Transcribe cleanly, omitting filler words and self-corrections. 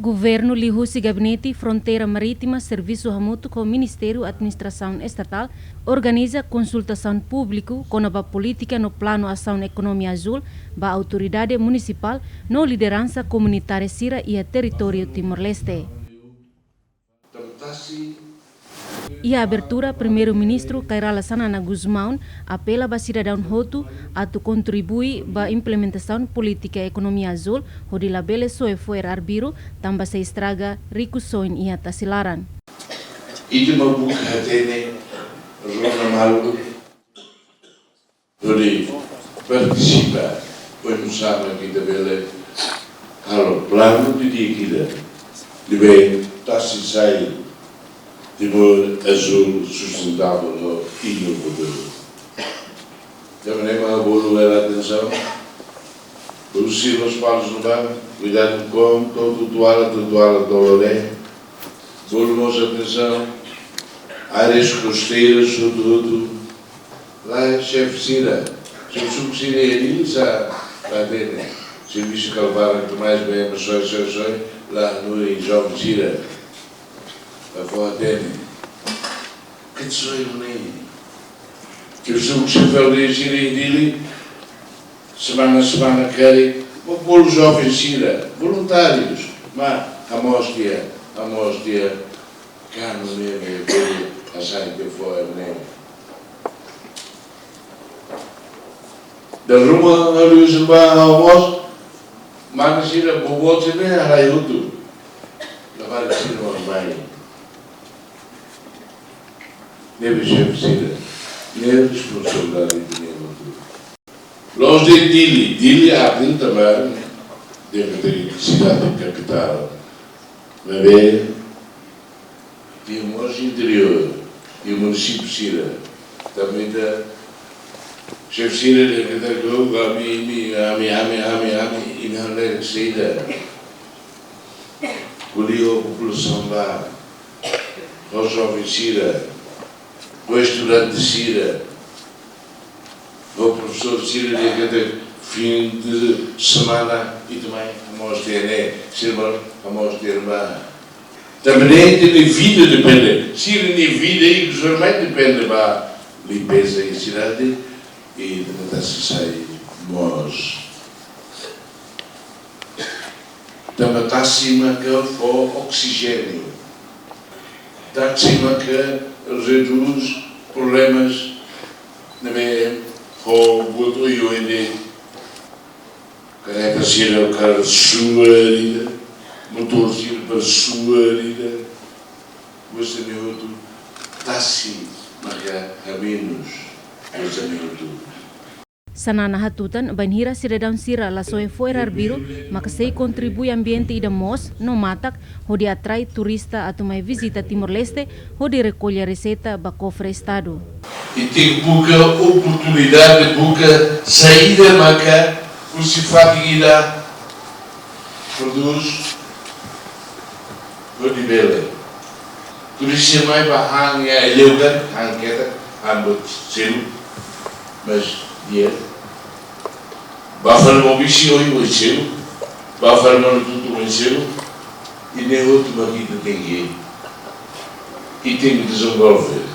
Governo lihusi Gabinete Fronteira Marítima Serviço Ramuto com o Ministério Administração Estatal organiza consultação público com a política no plano ação economia azul ba autoridade municipal no liderança comunitária Sira e a território Timor-Leste. E a abertura, primeiro-ministro Kairala Sanana Guzmão apela para cidadão Hotu a contribuir para a implementação política economia azul, onde labele soe foi arbiro, também se estraga rico sonho e atasilaran. Itu membuka hati Rona Malu, onde participa, pois sama kita bela, kalau plano de dia kita, lebih tasik saya. Timor azul sustentável no inovador. Também uma boa atenção. Produzir os palos no banco, cuidado com todo o trotuar do olé. Boa atenção. Áreas costeiras, sobretudo. Lá, chefe Sira. Se o subsídio é ali, já tem. Serviço Calvário, que mais bem, mas só lá no Jovem Sira. Avó dele, que sou eu nem? Que eu sou o chefão de Sira e dele, semana a semana querem, vou pôr os jovens Sira, voluntários, mas a mostia, cá no meio, a sair de fora, nem. Da rua, a luz do bar, ao almoço, mas Sira, bobo, você nem arraiou tudo. Lavar a Sira, não vai. Deve ser nem responsabilidade de nenhum. Los de Dili abrem também, deve ter cidade capital, mas tem um monte interior, e o município Sira, também da chefe Sira, deve ter que e não é saída. Colheu a população lá, os jovens Sira, o estudante de Sira, o professor de Sira, de cada fim de semana e também a mostra, né? Sira, a mostra irmã. Também tem vida depende. Sira tem vida e usualmente depende da limpeza e cidade e da sair nós. Também está acima que o oxigênio, está acima que reduz problemas com o boto e o ende que é para ser o cara sua vida, motor ser para sua vida, você me outro tassi maka menos você me outro. Sanana hatutan banhira cidadão Sira la soe foi arbiro, maka sei contribui ambiente ida mos no matak, hodi atrai turista atau mai visita Timor-Leste, hodi recolher receita ba cofre estado. E tem que buscar oportunidade, buscar saída maka, o se fatiga produz hodi bela. Turista mai ba hang ya leugan, hang keta, hang selu, mas dia bafar mo bisi oi seu bafar mo tudo o seu e nem outro aqui tem que desenvolver